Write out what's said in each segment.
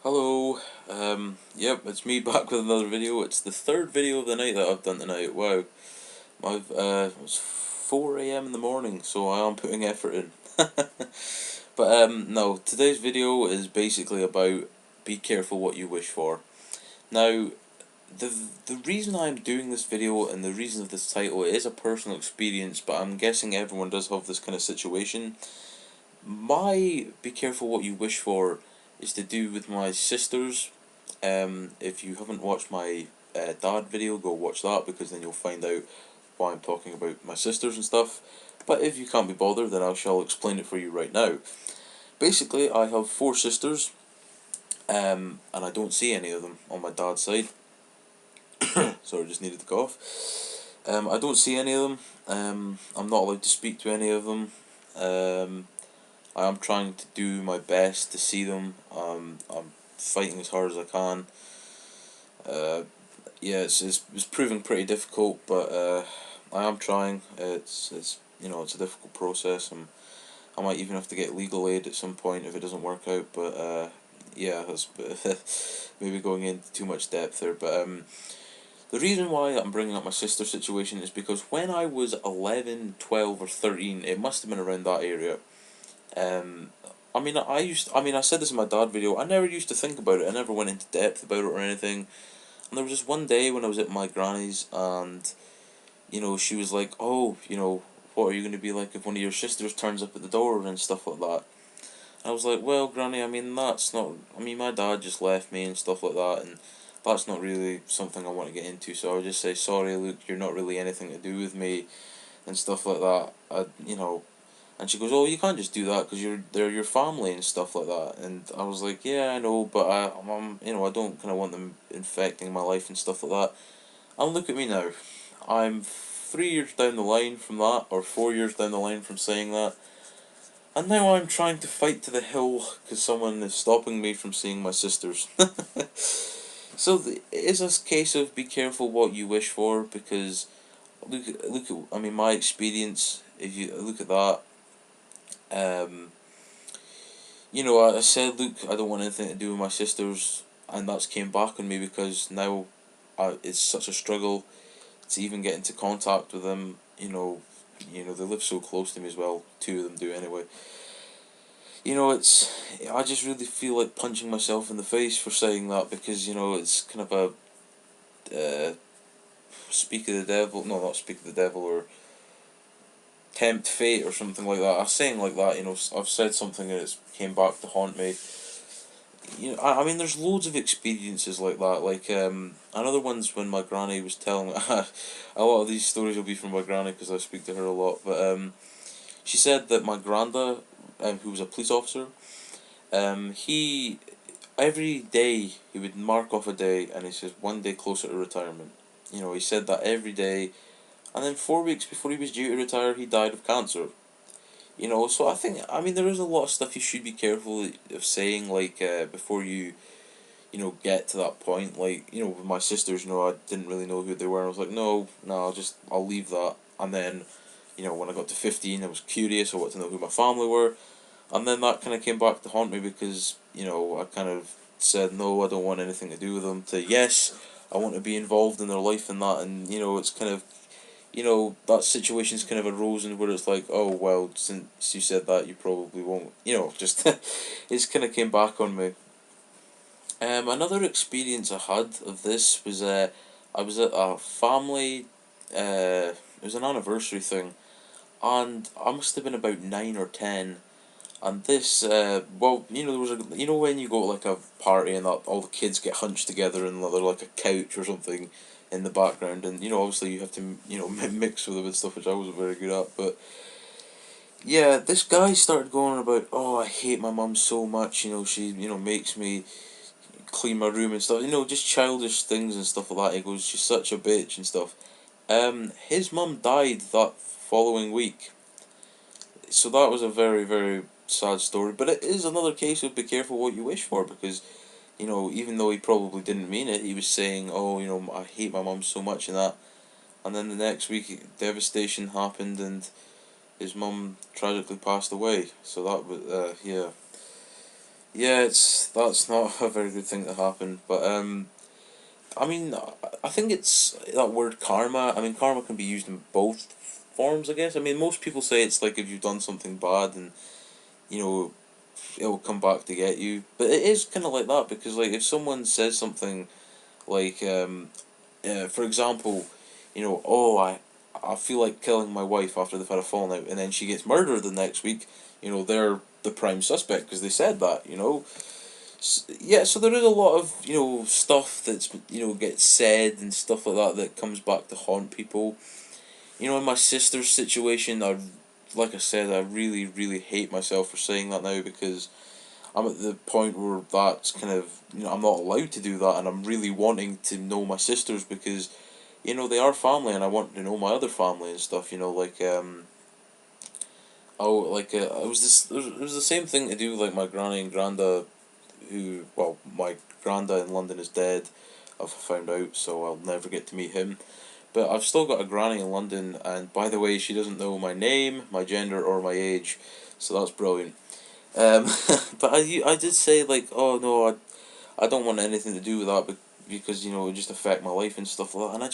Hello, yep, it's me back with another video. It's the third video of the night that I've done tonight. Wow, it's 4 a.m. in the morning, so I am putting effort in. But no, today's video is basically about be careful what you wish for. Now, the reason I'm doing this video and the reason of this title is a personal experience, but I'm guessing everyone does have this kind of situation. My be careful what you wish for is to do with my sisters. If you haven't watched my dad video, go watch that because then you'll find out why I'm talking about my sisters and stuff. But if you can't be bothered, then I shall explain it for you right now. Basically, I have four sisters, and I don't see any of them on my dad's side. Sorry, just needed to cough. I don't see any of them. I'm not allowed to speak to any of them. I am trying to do my best to see them. I'm fighting as hard as I can. Uh, yeah, it's proving pretty difficult, but I am trying. It's a difficult process, and I might even have to get legal aid at some point if it doesn't work out. But yeah, that's maybe going into too much depth there. But the reason why I'm bringing up my sister situation is because when I was 11, 12 or 13, it must have been around that area. Um, I said this in my dad video. I never used to think about it. I never went into depth about it or anything. And there was just one day when I was at my granny's, and she was like, "Oh, what are you going to be like if one of your sisters turns up at the door and stuff like that?" And I was like, "Well, Granny, that's not. My dad just left me and stuff like that, and that's not really something I want to get into. So I would just say, sorry, Luke, you're not really anything to do with me and stuff like that. And she goes, "Oh, you can't just do that because they're your family and stuff like that." And I was like, "Yeah, I know, but I don't kind of want them infecting my life and stuff like that." And look at me now. I'm 3 years down the line from that, or 4 years down the line from saying that, and now I'm trying to fight to the hill because someone is stopping me from seeing my sisters. So it is a case of be careful what you wish for, because look at my experience. If you look at that, um, I said, look, I don't want anything to do with my sisters, and that's came back on me because now it's such a struggle to even get into contact with them. They live so close to me as well. Two of them do anyway. It's I just really feel like punching myself in the face for saying that because it's kind of a speak of the devil. No, not speak of the devil, or tempt fate or something like that. I'm saying like that. I've said something and it's came back to haunt me. There's loads of experiences like that. Like another one's when my granny was telling me. A lot of these stories will be from my granny because I speak to her a lot. But she said that my granda, who was a police officer, he every day he would mark off a day, and he says one day closer to retirement. He said that every day, and then 4 weeks before he was due to retire, he died of cancer. So I think there is a lot of stuff you should be careful of saying, like before you get to that point. Like with my sisters, I didn't really know who they were. I was like, no, I'll leave that. And then when I got to 15, I was curious. I wanted to know who my family were, and then that kind of came back to haunt me because I kind of said no, I don't want anything to do with them. To yes, I want to be involved in their life and that, and it's kind of that situation's kind of arisen where it's like, oh well, since you said that, you probably won't. Just it's kind of came back on me. Another experience I had of this was I was at a family. It was an anniversary thing, and I must have been about 9 or 10. And this, there was when you go to like a party and that all the kids get hunched together and they're like a couch or something in the background, and obviously you have to mix with them and stuff, which I wasn't very good at. But yeah, this guy started going about, oh, I hate my mum so much. She makes me clean my room and stuff. Just childish things and stuff like that. He goes, she's such a bitch and stuff. His mum died that following week, so that was a very, very sad story. But it is another case of be careful what you wish for, because even though he probably didn't mean it, he was saying, "Oh, I hate my mum so much," and that. And then the next week, devastation happened, and his mum tragically passed away. So that was, yeah. Yeah, that's not a very good thing to happen. But I mean, I think it's that word karma. I mean, karma can be used in both forms, I guess. I mean, most people say it's like if you've done something bad and you know it'll come back to get you. But it is kind of like that because like if someone says something like for example, oh I feel like killing my wife after they've had a falling out, and then she gets murdered the next week. They're the prime suspect because they said that. Yeah, so there is a lot of stuff that's gets said and stuff like that that comes back to haunt people. In my sister's situation, like I said, I really really hate myself for saying that now because I'm at the point where that's kind of I'm not allowed to do that, and I'm really wanting to know my sisters because they are family, and I want to know my other family and stuff. Like oh like it was it was the same thing to do with like my granny and granda who, well, my granda in London is dead. I've found out, so I'll never get to meet him. But I've still got a granny in London, and by the way, she doesn't know my name, my gender, or my age, so that's brilliant. Um, but I did say like, oh no, I don't want anything to do with that because it would just affect my life and stuff like that. And I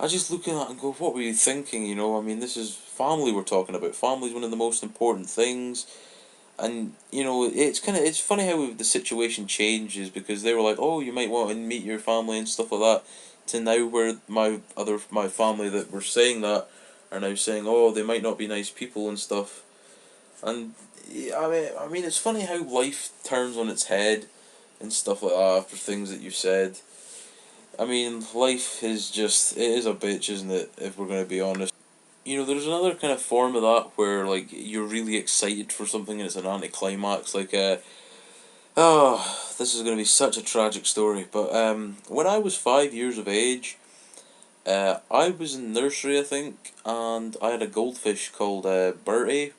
just look at that and go, what were you thinking? I mean, this is family we're talking about. Family's one of the most important things. And it's funny how the situation changes because they were like, oh, you might want to meet your family and stuff like that, to now where my family that were saying that are now saying, oh, they might not be nice people and stuff. And yeah, I mean it's funny how life turns on its head and stuff like that after things that you've said. I mean, life is just, it is a bitch, isn't it, if we're going to be honest. There's another kind of form of that where like you're really excited for something and it's an anticlimax. Like, oh, this is going to be such a tragic story. But when I was 5 years of age, I was in nursery, I think, and I had a goldfish called Bertie,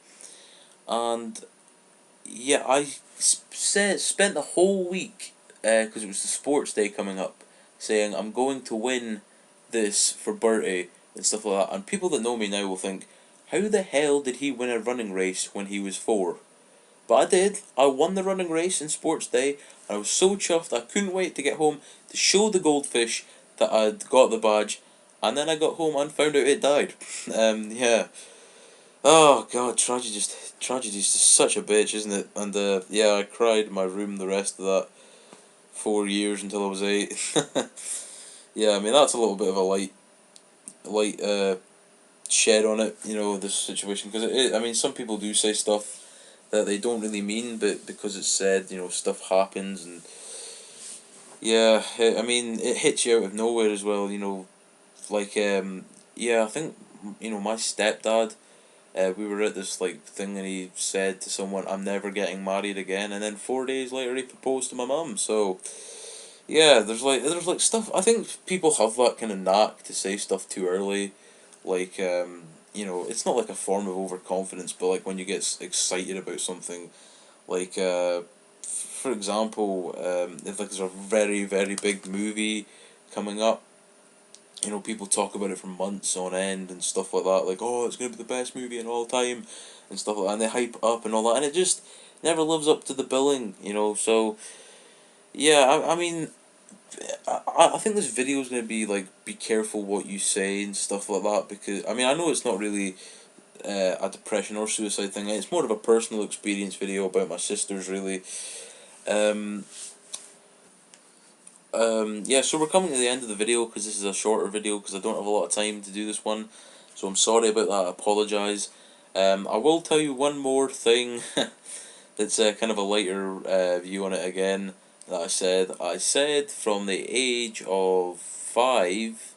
and yeah, spent the whole week because it was the sports day coming up, saying I'm going to win this for Bertie and stuff like that. And people that know me now will think, how the hell did he win a running race when he was 4? But I did. I won the running race in sports day, and I was so chuffed. I couldn't wait to get home to show the goldfish that I'd got the badge. And then I got home and found out it died. Yeah. Oh god, tragedy's just such a bitch, isn't it? And yeah, I cried in my room the rest of that 4 years until I was 8. Yeah, I mean that's a little bit of a light shed on it, this situation, because I mean some people do say stuff that they don't really mean, but because it's said, stuff happens, and yeah, I mean it hits you out of nowhere as well, like yeah, I think my stepdad. We were at this like thing, and he said to someone, "I'm never getting married again." And then 4 days later, he proposed to my mum. So yeah, there's like stuff. I think people have that kind of knack to say stuff too early. Like it's not like a form of overconfidence, but like when you get excited about something, like for example, if like there's a very very big movie coming up, people talk about it for months on end and stuff like that. Like, oh, it's gonna be the best movie in all time, and stuff like that. And they hype up and all that, and it just never lives up to the billing. So yeah, I mean, I think this video is gonna be like, be careful what you say and stuff like that, because I mean I know it's not really a depression or suicide thing. It's more of a personal experience video about my sisters, really. Um, yeah, so we're coming to the end of the video because this is a shorter video because I don't have a lot of time to do this one. So I'm sorry about that, I apologise. I will tell you one more thing that's kind of a lighter view on it again that I said. I said from the age of 5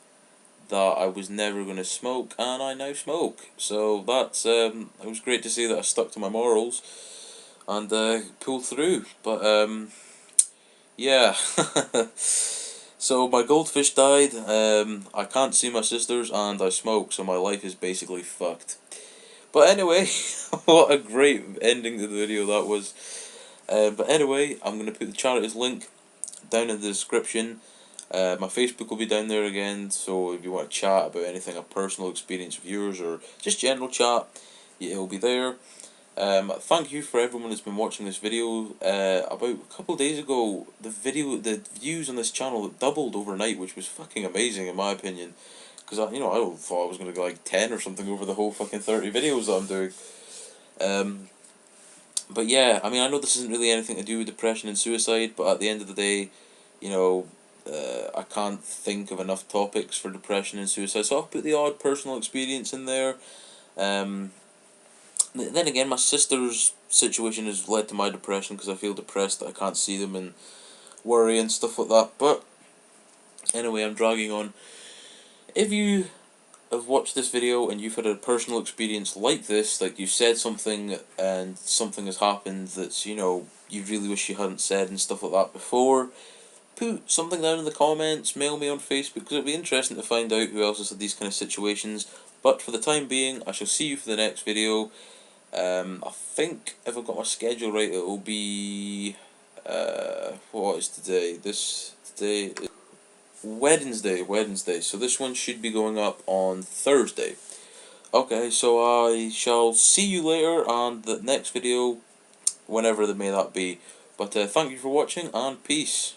that I was never going to smoke, and I now smoke. So that's it was great to see that I stuck to my morals and pulled through. But yeah. So my goldfish died, I can't see my sisters, and I smoke, so my life is basically fucked. But anyway, what a great ending to the video that was. But anyway, I'm going to put the charities link down in the description. My Facebook will be down there again, so if you want to chat about anything, a personal experience of yours, or just general chat, yeah, it'll be there. Thank you for everyone that's been watching this video. About a couple of days ago, the views on this channel doubled overnight, which was fucking amazing in my opinion. Because I thought I was gonna go like 10 or something over the whole fucking 30 videos that I'm doing. But yeah, I mean, I know this isn't really anything to do with depression and suicide, but at the end of the day, you know, I can't think of enough topics for depression and suicide, so I'll put the odd personal experience in there. Then again, my sister's situation has led to my depression because I feel depressed that I can't see them and worry and stuff like that. But anyway, I'm dragging on. If you have watched this video and you've had a personal experience like this, like you've said something and something has happened that's, you really wish you hadn't said and stuff like that before, put something down in the comments, mail me on Facebook, because it'll be interesting to find out who else has had these kind of situations. But for the time being, I shall see you for the next video. I think if I've got my schedule right, it will be what is today? Today is Wednesday. So this one should be going up on Thursday. Okay, so I shall see you later on the next video, whenever may that be. But thank you for watching and peace.